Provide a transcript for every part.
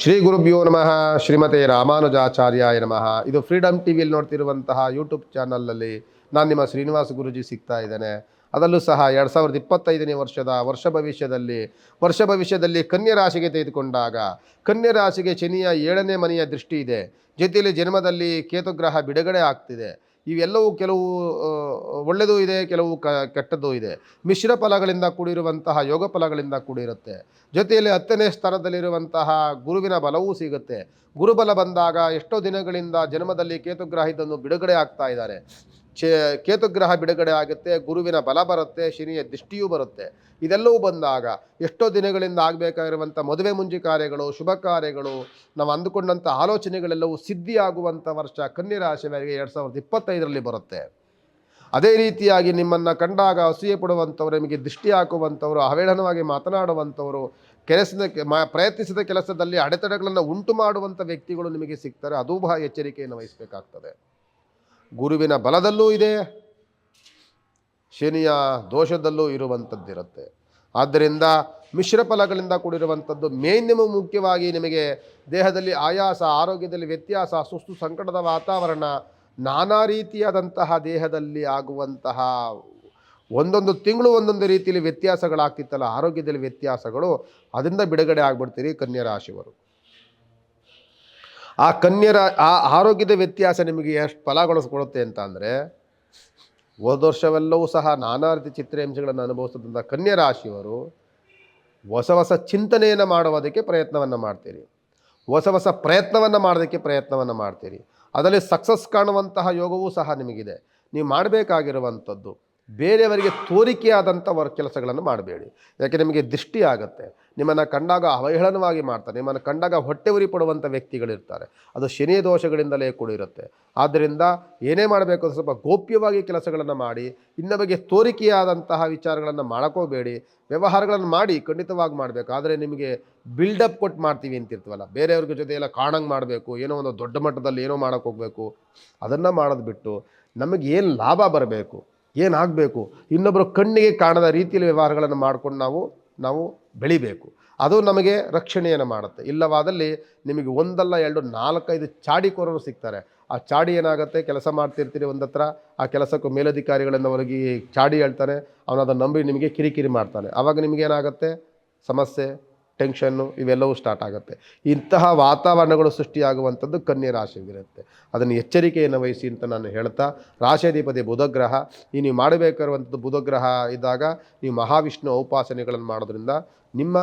ಶ್ರೀ ಗುರುಭ್ಯೋ ನಮಃ. ಶ್ರೀಮತೆ ರಾಮಾನುಜಾಚಾರ್ಯಾಯ ನಮಃ. ಇದು ಫ್ರೀಡಮ್ ಟಿವಿಯಲ್ಲಿ ನೋಡ್ತಿರುವಂತಹ ಯೂಟ್ಯೂಬ್ ಚಾನಲ್ನಲ್ಲಿ ನಾನು ನಿಮ್ಮ ಶ್ರೀನಿವಾಸ ಗುರುಜಿ ಸಿಗ್ತಾ ಇದ್ದೇನೆ. ಅದರಲ್ಲೂ ಸಹ 2025ನೇ ವರ್ಷ ಭವಿಷ್ಯದಲ್ಲಿ ಕನ್ಯಾ ರಾಶಿಗೆ ತೆಗೆದುಕೊಂಡಾಗ ಕನ್ಯಾ ರಾಶಿಗೆ ಶನಿಯ 7ನೇ ಮನೆಯ ದೃಷ್ಟಿ ಇದೆ. ಜೊತೆಯಲ್ಲಿ ಜನ್ಮದಲ್ಲಿ ಕೇತುಗ್ರಹ ಬಿಡುಗಡೆ ಆಗ್ತಿದೆ. ಇವೆಲ್ಲವೂ ಕೆಲವು ಒಳ್ಳೆಯದು ಇದೆ, ಕೆಲವು ಕೆಟ್ಟದ್ದು ಇದೆ. ಮಿಶ್ರ ಫಲಗಳಿಂದ ಕೂಡಿರುವಂತಹ ಯೋಗ ಫಲಗಳಿಂದ ಕೂಡಿರುತ್ತೆ. ಜೊತೆಯಲ್ಲಿ 10ನೇ ಸ್ಥಾನದಲ್ಲಿರುವಂತಹ ಗುರುವಿನ ಬಲವೂ ಸಿಗುತ್ತೆ. ಗುರುಬಲ ಬಂದಾಗ ಎಷ್ಟೋ ದಿನಗಳಿಂದ ಜನ್ಮದಲ್ಲಿ ಕೇತುಗ್ರಹ ಇದನ್ನು ಬಿಡುಗಡೆ ಆಗ್ತಾ ಇದ್ದಾರೆ. ಕೇತುಗ್ರಹ ಬಿಡುಗಡೆ ಆಗುತ್ತೆ, ಗುರುವಿನ ಬಲ ಬರುತ್ತೆ, ಶನಿಯ ದೃಷ್ಟಿಯೂ ಬರುತ್ತೆ. ಇದೆಲ್ಲವೂ ಬಂದಾಗ ಎಷ್ಟೋ ದಿನಗಳಿಂದ ಆಗಬೇಕಾಗಿರುವಂಥ ಮದುವೆ ಮುಂಜಿ ಕಾರ್ಯಗಳು, ಶುಭ ಕಾರ್ಯಗಳು, ನಾವು ಅಂದುಕೊಂಡಂಥ ಆಲೋಚನೆಗಳೆಲ್ಲವೂ ಸಿದ್ಧಿಯಾಗುವಂಥ ವರ್ಷ ಕನ್ಯಾ ರಾಶಿಯವರಿಗೆ 2025ರಲ್ಲಿ ಬರುತ್ತೆ. ಅದೇ ರೀತಿಯಾಗಿ ನಿಮ್ಮನ್ನು ಕಂಡಾಗ ಅಸೂಯೆ ಪಡುವಂಥವ್ರು, ನಿಮಗೆ ದೃಷ್ಟಿ ಹಾಕುವಂಥವ್ರು, ಅವಹೇಳನವಾಗಿ ಮಾತನಾಡುವಂಥವರು, ಪ್ರಯತ್ನಿಸಿದ ಕೆಲಸದಲ್ಲಿ ಅಡೆತಡೆಗಳನ್ನು ಉಂಟು ಮಾಡುವಂಥ ವ್ಯಕ್ತಿಗಳು ನಿಮಗೆ ಸಿಗ್ತಾರೆ. ಅದೂ ಬಹಳ ಎಚ್ಚರಿಕೆಯನ್ನು ವಹಿಸಬೇಕಾಗ್ತದೆ. ಗುರುವಿನ ಬಲದಲ್ಲೂ ಇದೆ, ಶನಿಯ ದೋಷದಲ್ಲೂ ಇರುವಂಥದ್ದಿರುತ್ತೆ. ಆದ್ದರಿಂದ ಮಿಶ್ರ ಫಲಗಳಿಂದ ಕೂಡಿರುವಂಥದ್ದು ಮುಖ್ಯವಾಗಿ ನಿಮಗೆ ದೇಹದಲ್ಲಿ ಆಯಾಸ, ಆರೋಗ್ಯದಲ್ಲಿ ವ್ಯತ್ಯಾಸ, ಸುಸ್ತು, ಸಂಕಟದ ವಾತಾವರಣ, ನಾನಾ ರೀತಿಯಾದಂತಹ ದೇಹದಲ್ಲಿ ಆಗುವಂತಹ ಒಂದೊಂದು ತಿಂಗಳು ಒಂದೊಂದು ರೀತಿಯಲ್ಲಿ ವ್ಯತ್ಯಾಸಗಳಾಗ್ತಿತ್ತಲ್ಲ, ಆರೋಗ್ಯದಲ್ಲಿ ವ್ಯತ್ಯಾಸಗಳು, ಅದರಿಂದ ಬಿಡುಗಡೆ ಆಗ್ಬಿಡ್ತೀರಿ ಕನ್ಯಾ ರಾಶಿಯವರು. ಆ ಆರೋಗ್ಯದ ವ್ಯತ್ಯಾಸ ನಿಮಗೆ ಎಷ್ಟು ಫಲಗೊಳಿಸ್ಕೊಡುತ್ತೆ ಅಂತ ಅಂದರೆ, ಹೋದ ವರ್ಷವೆಲ್ಲವೂ ಸಹ ನಾನಾ ರೀತಿ ಚಿತ್ರಹಿಂಸೆಗಳನ್ನು ಅನುಭವಿಸಿದಂಥ ಕನ್ಯಾ ರಾಶಿಯವರು ಹೊಸ ಚಿಂತನೆಯನ್ನು ಮಾಡುವುದಕ್ಕೆ ಪ್ರಯತ್ನವನ್ನು ಮಾಡ್ತೀರಿ. ಹೊಸ ಪ್ರಯತ್ನವನ್ನು ಮಾಡೋದಕ್ಕೆ ಪ್ರಯತ್ನವನ್ನು ಮಾಡ್ತೀರಿ. ಅದರಲ್ಲಿ ಸಕ್ಸಸ್ ಕಾಣುವಂತಹ ಯೋಗವೂ ಸಹ ನಿಮಗಿದೆ. ನೀವು ಮಾಡಬೇಕಾಗಿರುವಂಥದ್ದು ಬೇರೆಯವರಿಗೆ ತೋರಿಕೆಯಾದಂಥ ಕೆಲಸಗಳನ್ನು ಮಾಡಬೇಡಿ. ಯಾಕೆ ನಿಮಗೆ ದೃಷ್ಟಿ ಆಗುತ್ತೆ. ನಿಮ್ಮನ್ನು ಕಂಡಾಗ ಅವಹೇಳನವಾಗಿ ಮಾಡ್ತಾರೆ, ನಿಮ್ಮನ್ನು ಕಂಡಾಗ ಹೊಟ್ಟೆ ಉರಿ ಪಡುವಂಥ ವ್ಯಕ್ತಿಗಳಿರ್ತಾರೆ. ಅದು ಶನಿಯ ದೋಷಗಳಿಂದಲೇ ಕೂಡಿರುತ್ತೆ. ಆದ್ದರಿಂದ ಏನೇ ಮಾಡಬೇಕು ಅಂತ ಸ್ವಲ್ಪ ಗೋಪ್ಯವಾಗಿ ಕೆಲಸಗಳನ್ನು ಮಾಡಿ, ಇನ್ನೊಬ್ಬರಿಗೆ ತೋರಿಕೆಯಾದಂತಹ ವಿಚಾರಗಳನ್ನು ಮಾಡೋಕೋಬೇಡಿ. ವ್ಯವಹಾರಗಳನ್ನು ಮಾಡಿ, ಖಂಡಿತವಾಗಿ ಮಾಡಬೇಕು. ಆದರೆ ನಿಮಗೆ ಬಿಲ್ಡಪ್ ಕೊಟ್ಟು ಮಾಡ್ತೀವಿ ಅಂತಿರ್ತೀವಲ್ಲ, ಬೇರೆಯವ್ರಿಗೆ ಜೊತೆ ಎಲ್ಲ ಕಾಣಂಗೆ ಮಾಡಬೇಕು, ಏನೋ ಒಂದು ದೊಡ್ಡ ಮಟ್ಟದಲ್ಲಿ ಏನೋ ಮಾಡೋಕ್ಕೆ ಹೋಗಬೇಕು, ಅದನ್ನು ಮಾಡೋದು ಬಿಟ್ಟು ನಮಗೆ ಏನು ಲಾಭ ಬರಬೇಕು, ಏನಾಗಬೇಕು, ಇನ್ನೊಬ್ಬರು ಕಣ್ಣಿಗೆ ಕಾಣದ ರೀತಿಯಲ್ಲಿ ವ್ಯವಹಾರಗಳನ್ನು ಮಾಡ್ಕೊಂಡು ನಾವು ಬೆಳಿಬೇಕು. ಅದು ನಮಗೆ ರಕ್ಷಣೆಯನ್ನು ಮಾಡುತ್ತೆ. ಇಲ್ಲವಾದಲ್ಲಿ ನಿಮಗೆ ಒಂದಲ್ಲ ಎರಡು 4-5 ಚಾಡಿಕೋರರು ಸಿಗ್ತಾರೆ. ಆ ಚಾಡಿ ಏನಾಗುತ್ತೆ, ಕೆಲಸ ಮಾಡ್ತಿರ್ತೀರಿ ಒಂದು ಹತ್ರ, ಆ ಕೆಲಸಕ್ಕೂ ಮೇಲಧಿಕಾರಿಗಳಿಂದ ಅವರಿಗೆ ಚಾಡಿ ಹೇಳ್ತಾನೆ, ಅವನದನ್ನು ನಂಬಿ ನಿಮಗೆ ಕಿರಿಕಿರಿ ಮಾಡ್ತಾನೆ. ಆವಾಗ ನಿಮಗೇನಾಗುತ್ತೆ, ಸಮಸ್ಯೆ, ಟೆನ್ಷನ್ನು ಇವೆಲ್ಲವೂ ಸ್ಟಾರ್ಟ್ ಆಗುತ್ತೆ. ಇಂತಹ ವಾತಾವರಣಗಳು ಸೃಷ್ಟಿಯಾಗುವಂಥದ್ದು ಕನ್ಯಾ ರಾಶಿಗಿರುತ್ತೆ. ಅದನ್ನು ಎಚ್ಚರಿಕೆಯನ್ನು ವಹಿಸಿ ಅಂತ ನಾನು ಹೇಳ್ತಾ, ರಾಶಿಯಾಧಿಪತಿ ಬುಧಗ್ರಹ, ನೀವು ಮಾಡಬೇಕಾಗಿರುವಂಥದ್ದು ಬುಧಗ್ರಹ ಇದ್ದಾಗ ನೀವು ಮಹಾವಿಷ್ಣು ಉಪಾಸನೆಗಳನ್ನು ಮಾಡೋದ್ರಿಂದ ನಿಮ್ಮ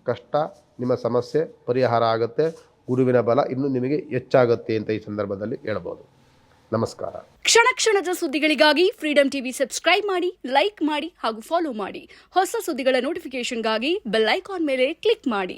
ಕಷ್ಟ, ನಿಮ್ಮ ಸಮಸ್ಯೆ ಪರಿಹಾರ ಆಗುತ್ತೆ. ಗುರುವಿನ ಬಲ ಇನ್ನೂ ನಿಮಗೆ ಹೆಚ್ಚಾಗುತ್ತೆ ಅಂತ ಈ ಸಂದರ್ಭದಲ್ಲಿ ಹೇಳ್ಬೋದು. ನಮಸ್ಕಾರ. ಕ್ಷಣ ಕ್ಷಣದ ಸುದ್ದಿಗಳಿಗಾಗಿ ಫ್ರೀಡಮ್ ಟಿವಿ ಸಬ್ಸ್ಕ್ರೈಬ್ ಮಾಡಿ, ಲೈಕ್ ಮಾಡಿ ಹಾಗೂ ಫಾಲೋ ಮಾಡಿ. ಹೊಸ ಸುದ್ದಿಗಳ ನೋಟಿಫಿಕೇಶನ್ಗಾಗಿ ಬೆಲ್ ಐಕಾನ್ ಮೇಲೆ ಕ್ಲಿಕ್ ಮಾಡಿ.